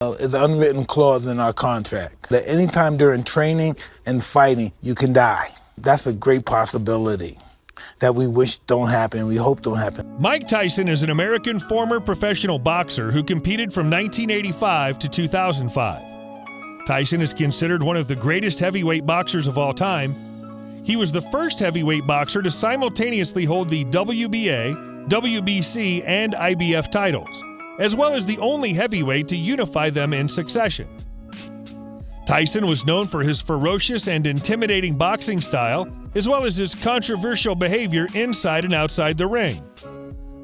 It's an unwritten clause in our contract that anytime during training and fighting, you can die. That's a great possibility that we wish don't happen, we hope don't happen. Mike Tyson is an American former professional boxer who competed from 1985 to 2005. Tyson is considered one of the greatest heavyweight boxers of all time. He was the first heavyweight boxer to simultaneously hold the WBA, WBC, and IBF titles, as well as the only heavyweight to unify them in succession. Tyson was known for his ferocious and intimidating boxing style, as well as his controversial behavior inside and outside the ring.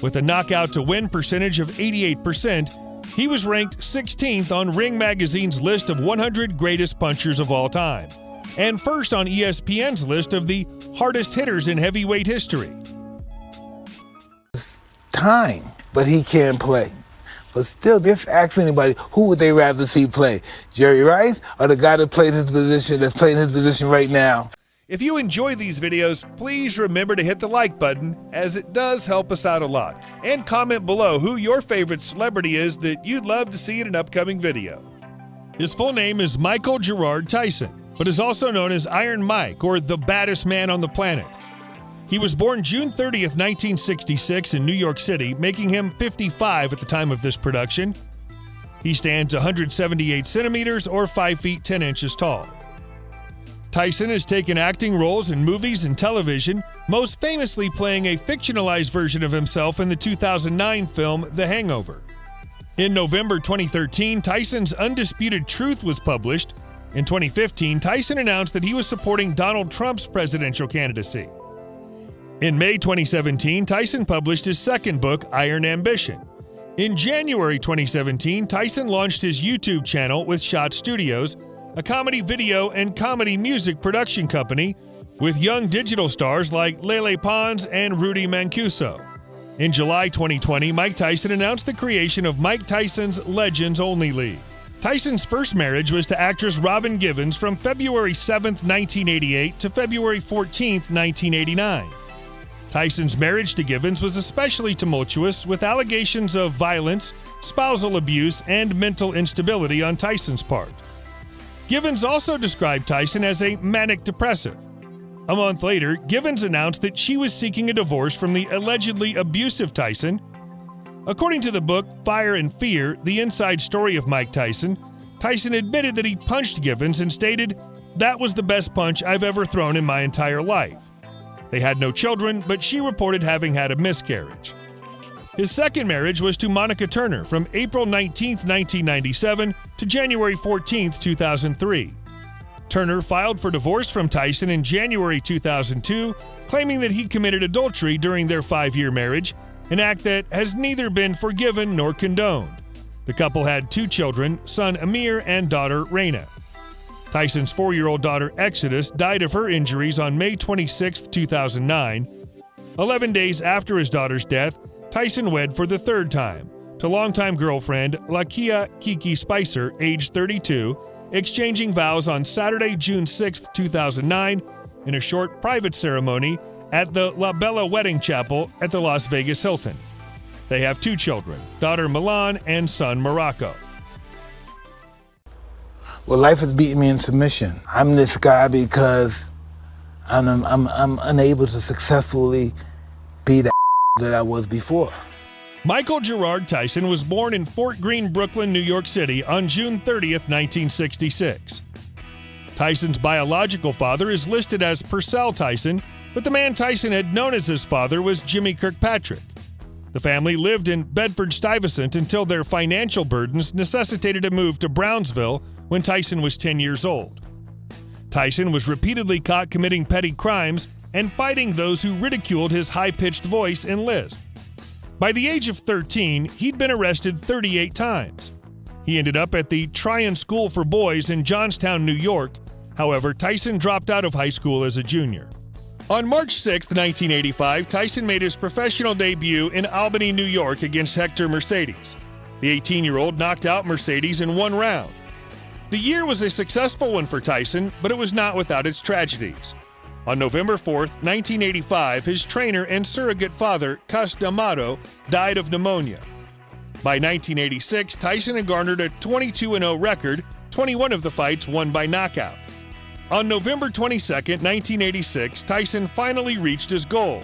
With a knockout-to-win percentage of 88%, he was ranked 16th on Ring Magazine's list of 100 greatest punchers of all time, and first on ESPN's list of the hardest hitters in heavyweight history. Time, but he can't play. But still, just ask anybody, who would they rather see play? Jerry Rice or the guy that played his position, that's playing his position right now? If you enjoy these videos, please remember to hit the like button, as it does help us out a lot. And comment below who your favorite celebrity is that you'd love to see in an upcoming video. His full name is Michael Gerard Tyson, but is also known as Iron Mike, or the baddest man on the planet. He was born June 30th, 1966 in New York City, making him 55 at the time of this production. He stands 178 centimeters or 5 feet 10 inches tall. Tyson has taken acting roles in movies and television, most famously playing a fictionalized version of himself in the 2009 film The Hangover. In November 2013, Tyson's Undisputed Truth was published. In 2015, Tyson announced that he was supporting Donald Trump's presidential candidacy. In May 2017, Tyson published his second book, Iron Ambition. In January 2017, Tyson launched his YouTube channel with Shot Studios, a comedy video and comedy music production company with young digital stars like Lele Pons and Rudy Mancuso. In July 2020, Mike Tyson announced the creation of Mike Tyson's Legends Only League. Tyson's first marriage was to actress Robin Givens from February 7, 1988 to February 14, 1989. Tyson's marriage to Givens was especially tumultuous, with allegations of violence, spousal abuse, and mental instability on Tyson's part. Givens also described Tyson as a manic depressive. A month later, Givens announced that she was seeking a divorce from the allegedly abusive Tyson. According to the book Fire and Fear, The Inside Story of Mike Tyson, Tyson admitted that he punched Givens and stated, "That was the best punch I've ever thrown in my entire life." They had no children, but she reported having had a miscarriage. His second marriage was to Monica Turner from April 19, 1997 to January 14, 2003. Turner filed for divorce from Tyson in January 2002, claiming that he committed adultery during their 5-year marriage, an act that has neither been forgiven nor condoned. The couple had 2 children, son Amir and daughter Raina. Tyson's 4-year-old daughter Exodus died of her injuries on May 26, 2009. 11 days after his daughter's death, Tyson wed for the 3rd time to longtime girlfriend Lakia Kiki Spicer, age 32, exchanging vows on Saturday, June 6, 2009, in a short private ceremony at the La Bella Wedding Chapel at the Las Vegas Hilton. They have 2 children, daughter Milan and son Morocco. Well, life has beaten me in submission. I'm this guy because I'm unable to successfully be the that I was before. Michael Gerard Tyson was born in Fort Greene, Brooklyn, New York City on June 30th, 1966. Tyson's biological father is listed as Purcell Tyson, but the man Tyson had known as his father was Jimmy Kirkpatrick. The family lived in Bedford-Stuyvesant until their financial burdens necessitated a move to Brownsville when Tyson was 10 years old. Tyson was repeatedly caught committing petty crimes and fighting those who ridiculed his high-pitched voice and lisp. By the age of 13, he'd been arrested 38 times. He ended up at the Tryon School for Boys in Johnstown, New York. However, Tyson dropped out of high school as a junior. On March 6, 1985, Tyson made his professional debut in Albany, New York against Hector Mercedes. The 18-year-old knocked out Mercedes in 1 round. The year was a successful one for Tyson, but it was not without its tragedies. On November 4, 1985, his trainer and surrogate father, Cus D'Amato, died of pneumonia. By 1986, Tyson had garnered a 22-0 record, 21 of the fights won by knockout. On November 22, 1986, Tyson finally reached his goal.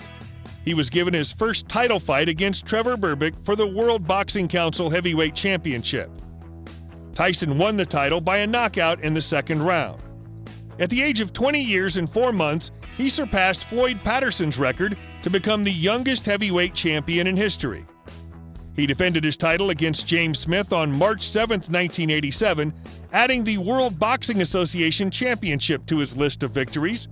He was given his first title fight against Trevor Berbick for the World Boxing Council Heavyweight Championship. Tyson won the title by a knockout in the second round. At the age of 20 years and 4 months, he surpassed Floyd Patterson's record to become the youngest heavyweight champion in history. He defended his title against James Smith on March 7, 1987, adding the World Boxing Association Championship to his list of victories.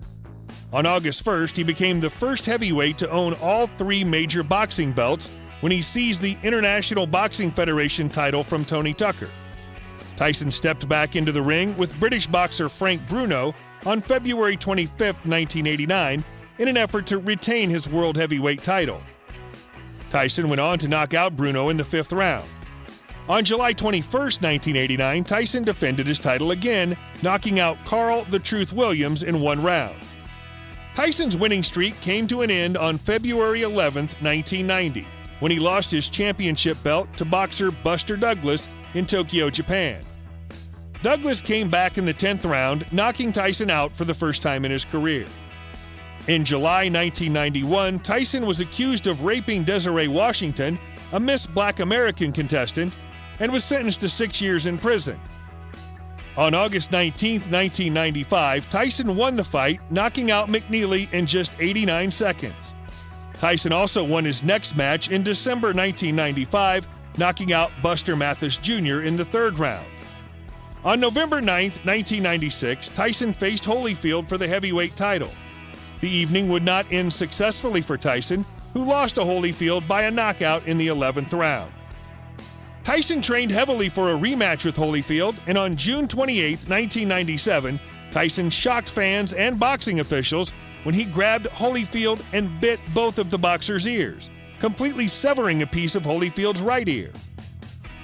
On August 1st, he became the first heavyweight to own all 3 major boxing belts when he seized the International Boxing Federation title from Tony Tucker. Tyson stepped back into the ring with British boxer Frank Bruno on February 25, 1989, in an effort to retain his world heavyweight title. Tyson went on to knock out Bruno in the 5th round. On July 21, 1989, Tyson defended his title again, knocking out Carl "The Truth" Williams in 1 round. Tyson's winning streak came to an end on February 11, 1990, when he lost his championship belt to boxer Buster Douglas in Tokyo, Japan. Douglas came back in the 10th round, knocking Tyson out for the first time in his career. In July 1991, Tyson was accused of raping Desiree Washington, a Miss Black American contestant, and was sentenced to 6 years in prison. On August 19, 1995, Tyson won the fight, knocking out McNeely in just 89 seconds. Tyson also won his next match in December 1995, knocking out Buster Mathis Jr. in the 3rd round. On November 9, 1996, Tyson faced Holyfield for the heavyweight title. The evening would not end successfully for Tyson, who lost to Holyfield by a knockout in the 11th round. Tyson trained heavily for a rematch with Holyfield, and on June 28, 1997, Tyson shocked fans and boxing officials when he grabbed Holyfield and bit both of the boxer's ears, completely severing a piece of Holyfield's right ear.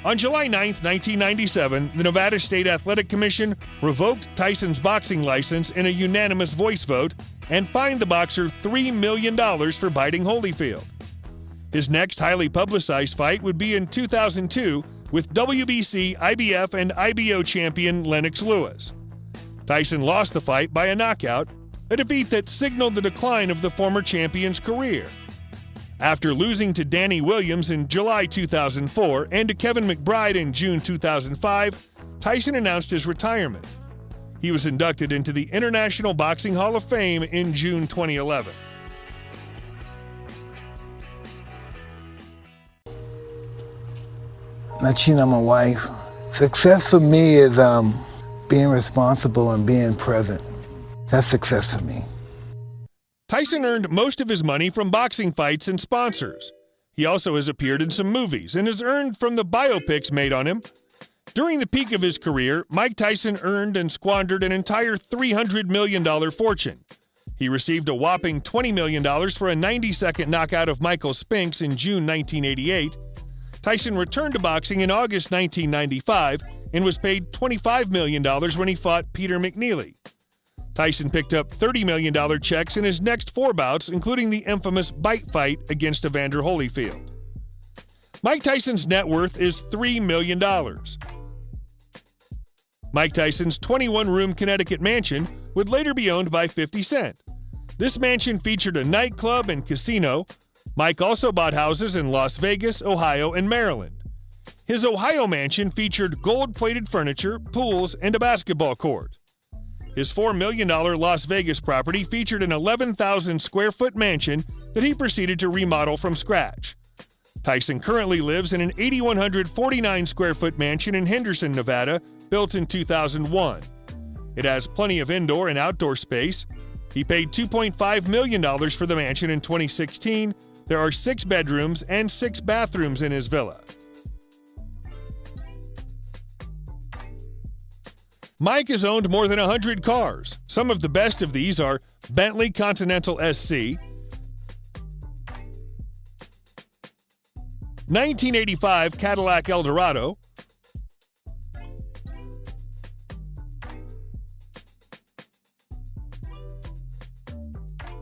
On July 9, 1997, the Nevada State Athletic Commission revoked Tyson's boxing license in a unanimous voice vote and fined the boxer $3 million for biting Holyfield. His next highly publicized fight would be in 2002 with WBC, IBF, and IBO champion Lennox Lewis. Tyson lost the fight by a knockout, a defeat that signaled the decline of the former champion's career. After losing to Danny Williams in July 2004 and to Kevin McBride in June 2005, Tyson announced his retirement. He was inducted into the International Boxing Hall of Fame in June 2011. Not cheating on my wife. Success for me is being responsible and being present. That's success for me. Tyson earned most of his money from boxing fights and sponsors. He also has appeared in some movies and has earned from the biopics made on him. During the peak of his career, Mike Tyson earned and squandered an entire $300 million fortune. He received a whopping $20 million for a 90-second knockout of Michael Spinks in June 1988. Tyson returned to boxing in August 1995 and was paid $25 million when he fought Peter McNeely. Tyson picked up $30 million checks in his next 4 bouts, including the infamous bite fight against Evander Holyfield. Mike Tyson's net worth is $3 million. Mike Tyson's 21-room Connecticut mansion would later be owned by 50 Cent. This mansion featured a nightclub and casino. Mike also bought houses in Las Vegas, Ohio, and Maryland. His Ohio mansion featured gold-plated furniture, pools, and a basketball court. His $4 million Las Vegas property featured an 11,000-square-foot mansion that he proceeded to remodel from scratch. Tyson currently lives in an 8,149-square-foot mansion in Henderson, Nevada, built in 2001. It has plenty of indoor and outdoor space. He paid $2.5 million for the mansion in 2016. There are 6 bedrooms and 6 bathrooms in his villa. Mike has owned more than 100 cars. Some of the best of these are Bentley Continental SC, 1985 Cadillac Eldorado,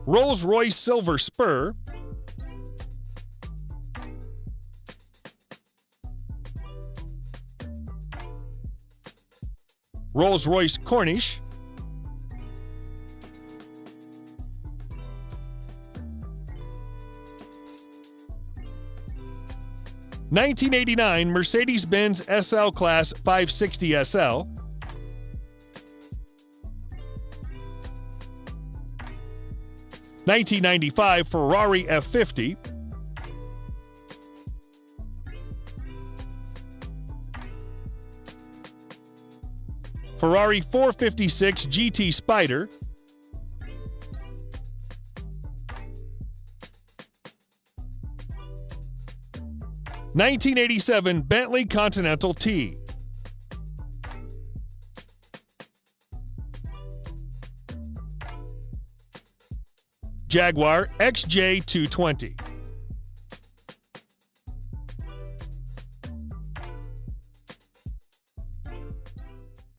Rolls-Royce Silver Spur, Rolls-Royce Corniche, (1989) Mercedes-Benz SL Class 560 SL, (1995) Ferrari F50, Ferrari 456 GT Spider, (1987) Bentley Continental T, Jaguar XJ220.